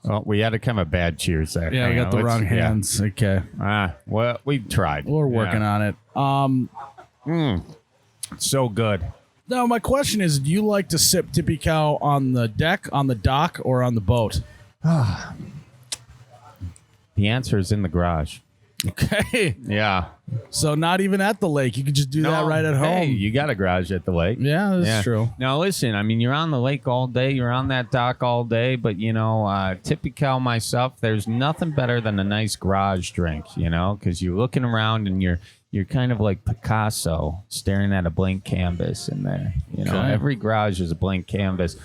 Oh, we had a kind of a bad cheers there. Yeah, I got the wrong hands. Okay. Well, we tried. We're working on it. So good. Now, my question is, do you like to sip tippy cow on the deck, on the dock, or on the boat? The answer is in the garage. Okay. Yeah. So not even at the lake. You could just do that right at home. Hey, you got a garage at the lake. Yeah, that's true. Now, listen, I mean, you're on the lake all day. You're on that dock all day. But, you know, tippy cow myself, there's nothing better than a nice garage drink, you know, because you're looking around and you're kind of like Picasso staring at a blank canvas in there. You know, Okay. every garage is a blank canvas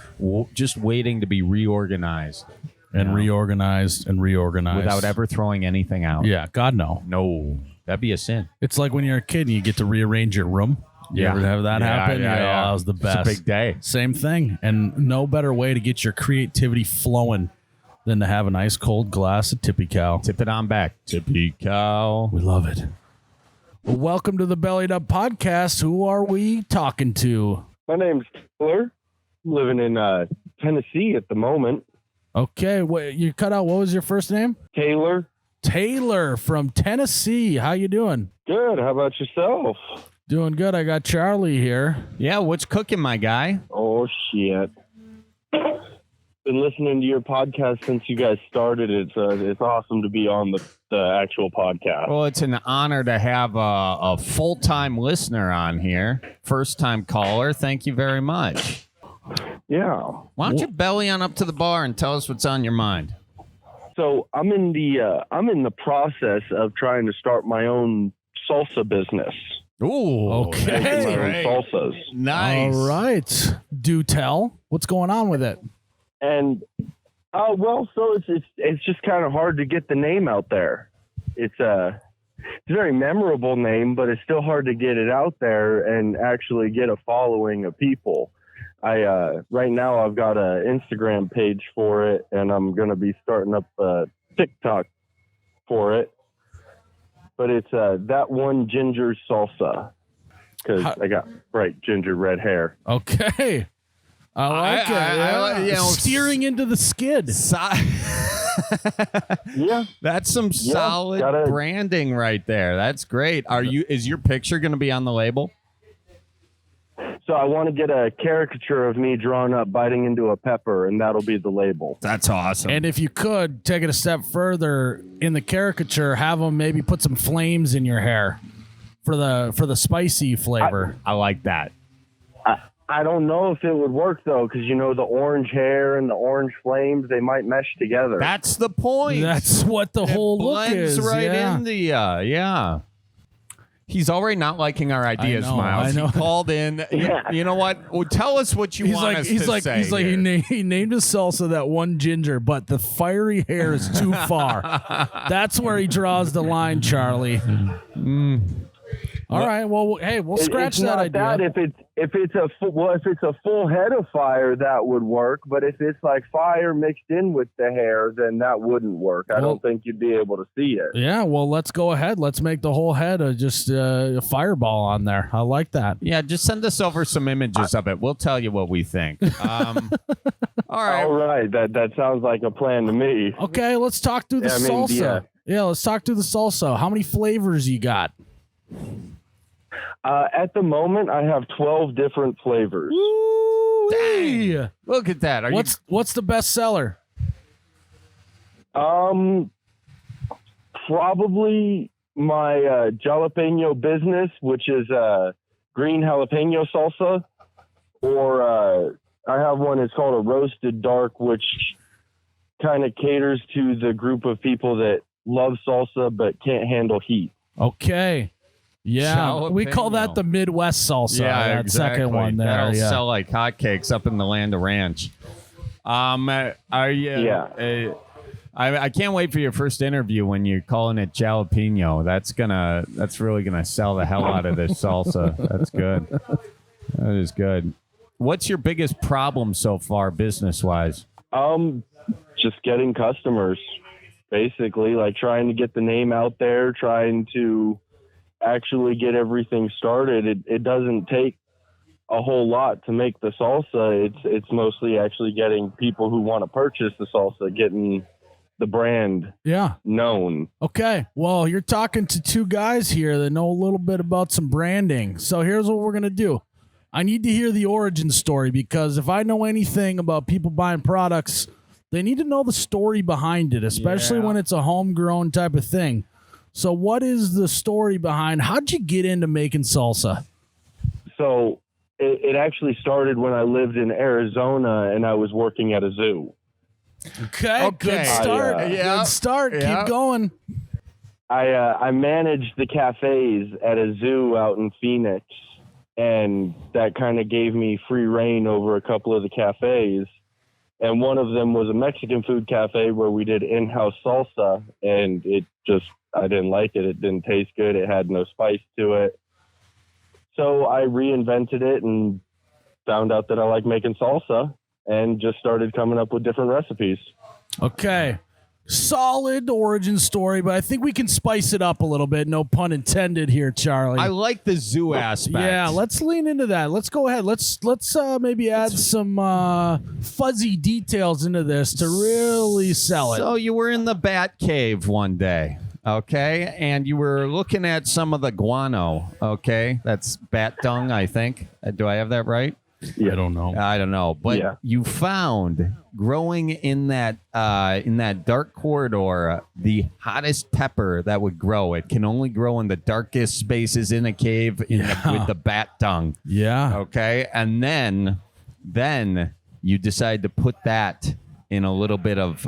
just waiting to be reorganized. And reorganized and reorganized. Without ever throwing anything out. Yeah, God, no. No, that'd be a sin. It's like when you're a kid and you get to rearrange your room. You ever have that happen? Yeah, Oh, that was the best. It's a big day. Same thing. And no better way to get your creativity flowing than to have a nice cold glass of tippy cow. Tip it on back. Tippy cow. We love it. Well, welcome to the Bellied Up Podcast. Who are we talking to? My name's Taylor. I'm living in Tennessee at the moment. Okay, you cut out. What was your first name? Taylor. Taylor from Tennessee. How you doing? Good. How about yourself? Doing good. I got Charlie here. Yeah, what's cooking, my guy? Oh, shit. Been listening to your podcast since you guys started. It's awesome to be on the actual podcast. Well, it's an honor to have a full-time listener on here. First-time caller. Thank you very much. Yeah. Why don't you belly on up to the bar and tell us what's on your mind? So I'm in the process of trying to start my own salsa business. Ooh, Okay. Making my own salsas. Nice. All right. Do tell. What's going on with it? And so it's just kind of hard to get the name out there. It's a very memorable name, but it's still hard to get it out there and actually get a following of people. Right now I've got an Instagram page for it, and I'm going to be starting up a TikTok for it. But it's that one ginger salsa. because I got bright ginger red hair. Okay. I like it. Yeah. Steering into the skid. Yeah. That's some solid branding right there. That's great. Is your picture going to be on the label? So I want to get a caricature of me drawn up biting into a pepper, and that'll be the label. That's awesome. And if you could take it a step further in the caricature, have them maybe put some flames in your hair for the spicy flavor. I like that. I don't know if it would work, though, because, the orange hair and the orange flames, they might mesh together. That's the point. That's what the whole look is. Right in the, yeah. He's already not liking our ideas, Miles. I know. He called in. Yeah. You know what? Well, tell us what you want us to say. He's like, he named his salsa that one ginger, but the fiery hair is too far. That's where he draws the line, Charlie. All right. Well, hey, we'll scratch that idea. If it's a full head of fire, that would work. But if it's like fire mixed in with the hair, then that wouldn't work. I don't think you'd be able to see it. Yeah. Well, let's go ahead. Let's make the whole head just a fireball on there. I like that. Yeah. Just send us over some images of it. We'll tell you what we think. All right. All right. That sounds like a plan to me. Okay. Let's talk through the salsa. Yeah. Let's talk through the salsa. How many flavors you got? At the moment, I have 12 different flavors. Dang. Look at that. What's the best seller? Probably my jalapeno business, which is green jalapeno salsa, or I have one. It's called a roasted dark, which kind of caters to the group of people that love salsa but can't handle heat. Okay. Yeah, Jalapeno. we call that the Midwest salsa. Yeah, that exactly. second one there. That'll yeah. sell like hotcakes up in the land of ranch. Are you? Yeah. I can't wait for your first interview when you're calling it jalapeno. That's really gonna sell the hell out of this salsa. That's good. That is good. What's your biggest problem so far, business wise? Just getting customers, basically, like trying to get the name out there, trying to actually get everything started. It doesn't take a whole lot to make the salsa. It's mostly actually getting people who want to purchase the salsa, getting the brand known. Okay. Well, you're talking to two guys here that know a little bit about some branding. So here's what we're going to do. I need to hear the origin story, because if I know anything about people buying products, they need to know the story behind it, especially when it's a homegrown type of thing. So what is the story behind, how'd you get into making salsa? So it actually started when I lived in Arizona and I was working at a zoo. Okay. Good start. Good start. Yeah. Keep going. I managed the cafes at a zoo out in Phoenix, and that kind of gave me free reign over a couple of the cafes. And one of them was a Mexican food cafe where we did in-house salsa, and I didn't like it. It didn't taste good. It had no spice to it. So I reinvented it and found out that I like making salsa and just started coming up with different recipes. Okay. Solid origin story, but I think we can spice it up a little bit. No pun intended here, Charlie. I like the zoo aspect. Yeah, let's lean into that. Let's go ahead. Let's maybe add some fuzzy details into this to really sell it. So you were in the bat cave one day, okay, and you were looking at some of the guano, okay? That's bat dung, I think. Do I have that right? I don't know. I don't know, but you found growing in that dark corridor the hottest pepper that would grow. It can only grow in the darkest spaces in a cave with the bat dung. Yeah. Okay, and then you decide to put that in a little bit of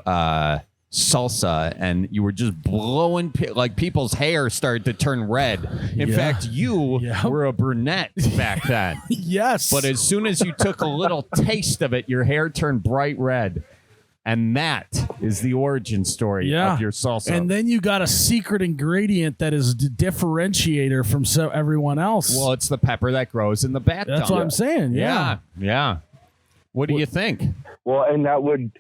salsa, and you were just blowing like people's hair started to turn red. In fact, you were a brunette back then. Yes. But as soon as you took a little taste of it, your hair turned bright red. And that is the origin story of your salsa. And then you got a secret ingredient that is the differentiator from everyone else. Well, it's the pepper that grows in the bat dung. That's what I'm saying. Yeah. Yeah. What do you think? Well, and that would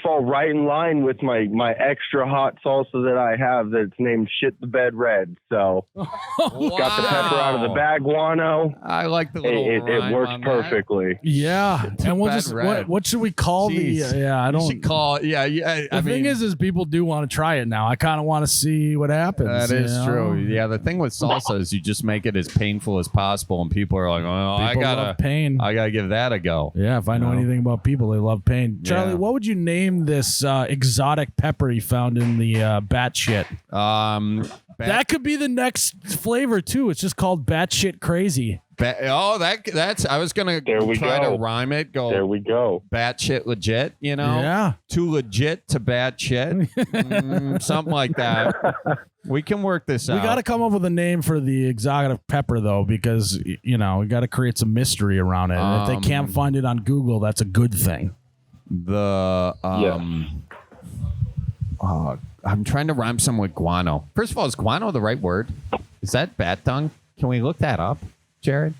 fall right in line with my extra hot salsa that I have that's named Shit the Bed Red. So got the pepper out of the bag guano. I like the little It rhyme works on perfectly. Yeah, and we'll bed just red. what should we call Jeez. the? Yeah, I You don't. should call. Yeah. The thing is people do want to try it now. I kind of want to see what happens. that is you know? true. Yeah, the thing with salsa is you just make it as painful as possible, and people are like, "Oh, People love pain. I gotta give that a go." Yeah, if I know anything about people, they love pain. Charlie, Yeah. what would you name this exotic pepper you found in the bat shit? That could be the next flavor too. It's just called batshit crazy. That's. I was gonna try to rhyme it. There we go. Batshit legit. You know. Yeah. Too legit to bad shit. Something like that. We can work this out. We got to come up with a name for the exotic pepper though, because we got to create some mystery around it. And if they can't find it on Google, that's a good thing. I'm trying to rhyme some with guano. First of all, is guano the right word? Is that bat dung? Can we look that up, Jared?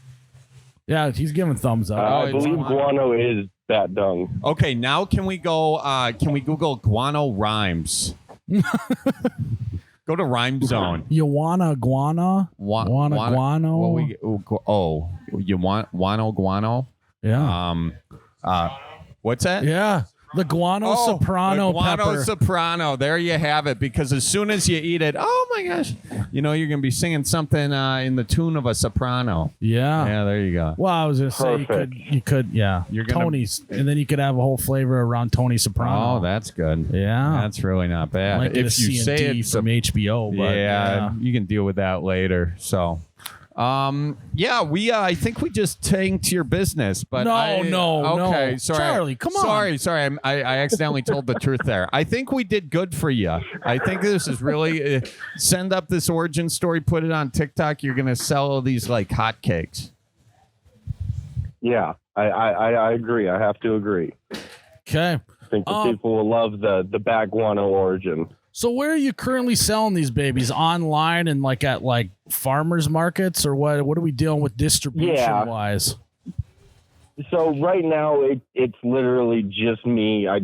Yeah, he's giving thumbs up. I believe guano is bat dung. Okay, now can we go? Can we Google guano rhymes? Go to Rhyme Zone. You wanna guano? Wanna guano? You want guano? Yeah. What's that? Yeah. The guano soprano the guano pepper. soprano. There you have it. Because as soon as you eat it, oh my gosh, you're going to be singing something in the tune of a soprano. Yeah. Yeah, there you go. Well, I was gonna say you could, yeah. You're gonna- Tony's, and then you could have a whole flavor around Tony Soprano. Oh, that's good. Yeah. That's really not bad. Might get If a you say C&D it's from HBO, but yeah, you can deal with that later. So, I think we just tanked your business, but No. okay, sorry, Charlie, come on. sorry, I accidentally told the truth there. I think we did good for you. I think this is really send up this origin story, put it on TikTok. You're gonna sell these like hotcakes. Yeah, I agree. I have to agree. Okay. I think the people will love the bag guano origin. So where are you currently selling these babies? Online and at farmers markets, or what? What are we dealing with distribution wise? So right now it's literally just me. I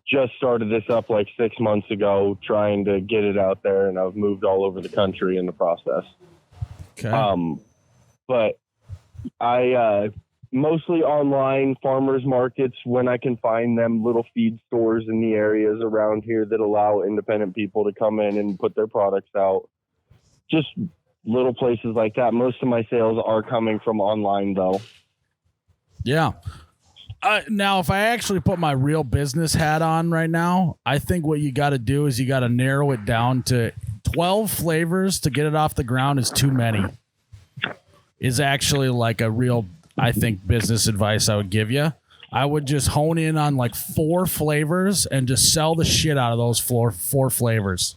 just started this up 6 months ago, trying to get it out there, and I've moved all over the country in the process. Okay. But I mostly online, farmers markets, when I can find them, little feed stores in the areas around here that allow independent people to come in and put their products out. Just little places like that. Most of my sales are coming from online, though. Yeah. Now, if I actually put my real business hat on right now, I think what you got to do is you got to narrow it down to 12 flavors to get it off the ground is too many. Is actually a real, I think, business advice I would give you. I would just hone in on 4 flavors and just sell the shit out of those four flavors.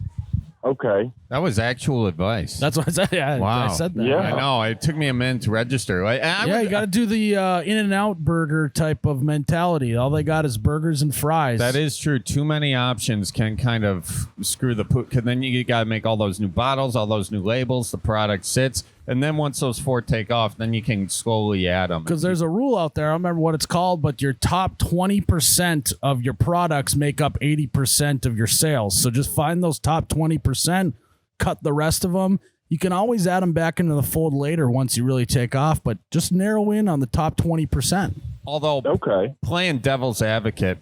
Okay. That was actual advice. That's what I said. Yeah, Wow. I said that. Yeah. I know. It took me a minute to register. You got to do the In-N-Out burger type of mentality. All they got is burgers and fries. That is true. Too many options can kind of screw the poop. Because then you got to make all those new bottles, all those new labels. The product sits. And then once those 4 take off, then you can slowly add them. Because there's a rule out there. I don't remember what it's called, but your top 20% of your products make up 80% of your sales. So just find those top 20%, cut the rest of them. You can always add them back into the fold later once you really take off, but just narrow in on the top 20%. Although Okay. playing hot devil's advocate,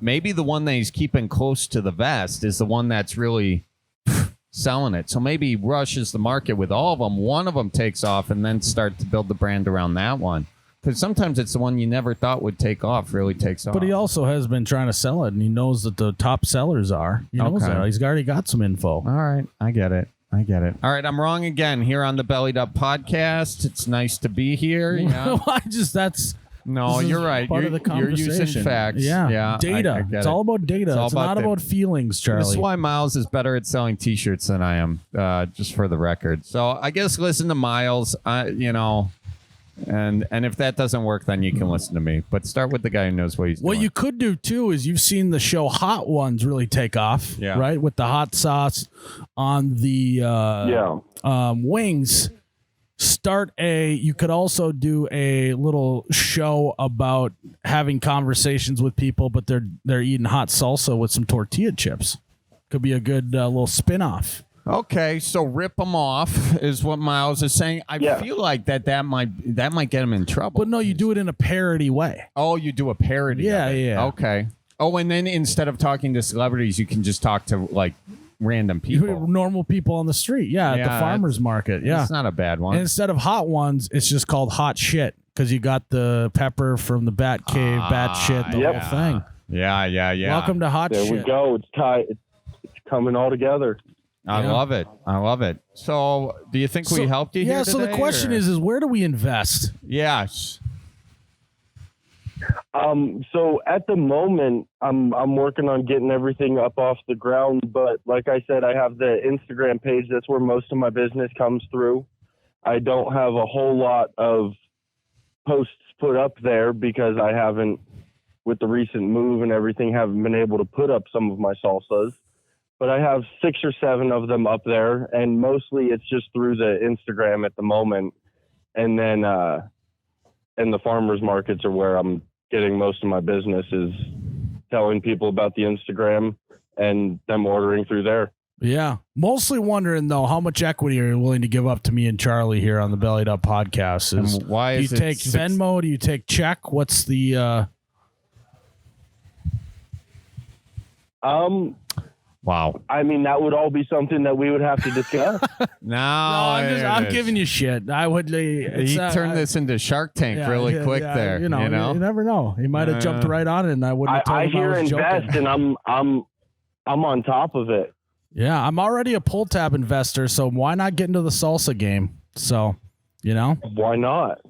maybe the one that he's keeping close to the vest is the one that's really selling it. So maybe he rushes the market with all of them. One of them takes off and then start to build the brand around that one. Because sometimes it's the one you never thought would take off really takes off. But he also has been trying to sell it, and he knows that the top sellers are. He knows that. He's already got some info. All right. I get it. All right. I'm wrong again here on the Bellied Up podcast. It's nice to be here. Yeah. No, you're right. Part of the You're conversation. using facts. Yeah. Data. I get It's it. all about data. It's not about feelings, Charlie. This is why Miles is better at selling T-shirts than I am, just for the record. So I guess listen to Miles, and if that doesn't work, then you can listen to me. But start with the guy who knows what he's doing. What you could do, too, is you've seen the show Hot Ones really take off, right? With the hot sauce on the wings. you could also do a little show about having conversations with people, but they're eating hot salsa with some tortilla chips. Could be a good little spin-off. Okay, so rip them off is what Miles is saying. I feel like that might get him in trouble. But no, you do it in a parody way. Oh, you do a parody. Yeah, of it. yeah. Okay. Oh, and then instead of talking to celebrities, you can just talk to like random people, normal people on the street. Yeah, at the farmer's market. Yeah, it's not a bad one. And instead of hot ones, it's just called hot shit because you got the pepper from the Bat Cave, bat shit, the whole thing. Yeah. Welcome to hot shit. There we go. It's tight. It's coming all together. I love it. So, do you think we helped you here Yeah, so the today, question is where do we invest? Yes. So at the moment, I'm working on getting everything up off the ground. But like I said, I have the Instagram page. That's where most of my business comes through. I don't have a whole lot of posts put up there because I haven't, with the recent move and everything, haven't been able to put up some of my salsas. But I have 6 or 7 of them up there, and mostly it's just through the Instagram at the moment. And then, and the farmers markets are where I'm getting most of my business, is telling people about the Instagram and them ordering through there. Yeah. Mostly wondering, though, how much equity are you willing to give up to me and Charlie here on the Bellied Up podcast? And why do is you take Venmo? Do you take check? What's the... Wow. I mean, that would all be something that we would have to discuss. I'm giving you shit. I would. He turned this into Shark Tank really quick there. You know, you never know. He might have jumped right on it, and I wouldn't have told him I hear I was invest, joking. and I'm on top of it. Yeah, I'm already a pull tab investor, so why not get into the salsa game? So, Why not?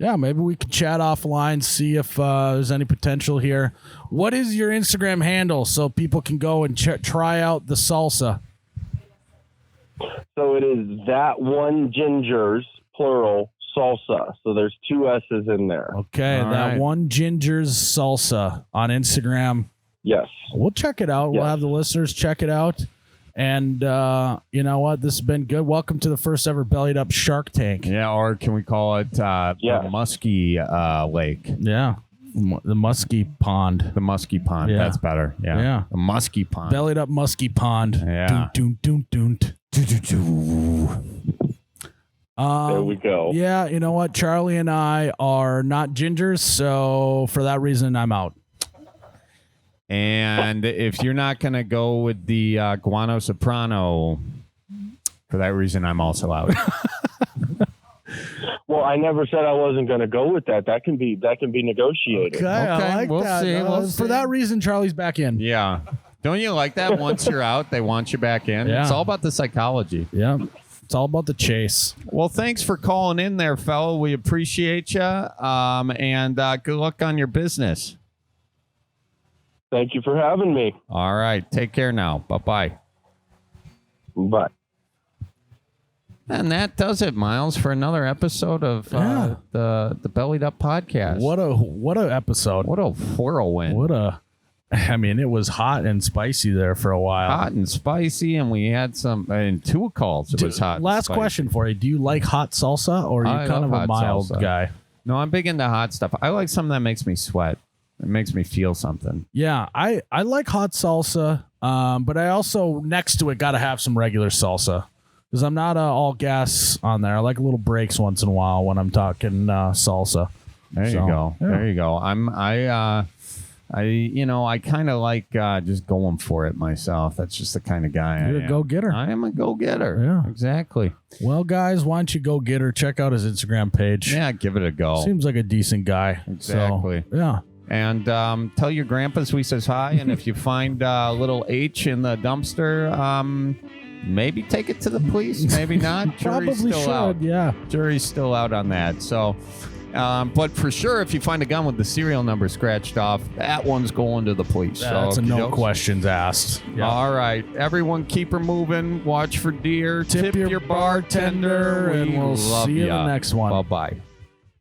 Yeah, maybe we could chat offline, see if there's any potential here. What is your Instagram handle so people can go and try out the salsa? So it is that one gingers, plural, salsa. So there's 2 S's in there. Okay, All that right. one gingers salsa on Instagram. Yes. We'll check it out. Yes. We'll have the listeners check it out. And you know what? This has been good. Welcome to the first ever Bellied Up Shark Tank. Yeah, or can we call it the Muskie Lake? Yeah. The Muskie Pond. The Muskie Pond. Yeah. That's better. Yeah. Yeah. The Muskie Pond. Bellied Up Muskie Pond. Yeah. Doon. There we go. Yeah, you know what? Charlie and I are not gingers, so for that reason, I'm out. And if you're not going to go with the guano soprano, for that reason, I'm also out. Well, I never said I wasn't going to go with that. That can be negotiated. Okay, I like we'll that. see. We'll For see. that reason, Charlie's back in. Yeah. Don't you like that? Once you're out, they want you back in. Yeah. It's all about the psychology. Yeah. It's all about the chase. Well, thanks for calling in there, fella. We appreciate you. And good luck on your business. Thank you for having me. All right. Take care now. Bye-bye. Bye. And that does it, Miles, for another episode of the Bellied Up podcast. What a episode. What a whirlwind. It was hot and spicy there for a while. Hot and spicy, and we had and 2 calls. It was hot. Last question for you. Do you like hot salsa, or are I you kind of love a hot mild salsa. guy? No, I'm big into hot stuff. I like something that makes me sweat. It makes me feel something. Yeah, I like hot salsa, but I also, next to it, got to have some regular salsa. Because I'm not all gas on there. I like little breaks once in a while when I'm talking salsa. There you go. Yeah. There you go. I kind of like just going for it myself. That's just the kind of guy I You're am. a go-getter. I am a go-getter. Yeah. Exactly. Well, guys, why don't you go get her? Check out his Instagram page. Yeah, give it a go. Seems like a decent guy. Exactly. So, yeah. And tell your grandpas we says hi. And if you find a little H in the dumpster, maybe take it to the police. Maybe not. Probably Jury's still should, out. yeah. Jury's still out on that. So, but for sure, if you find a gun with the serial number scratched off, that one's going to the police. That's a no okey-dokes. questions asked. Yeah. All right. Everyone keep her moving. Watch for deer. Tip your bartender, and We we'll love see you in ya. the next one. Bye-bye.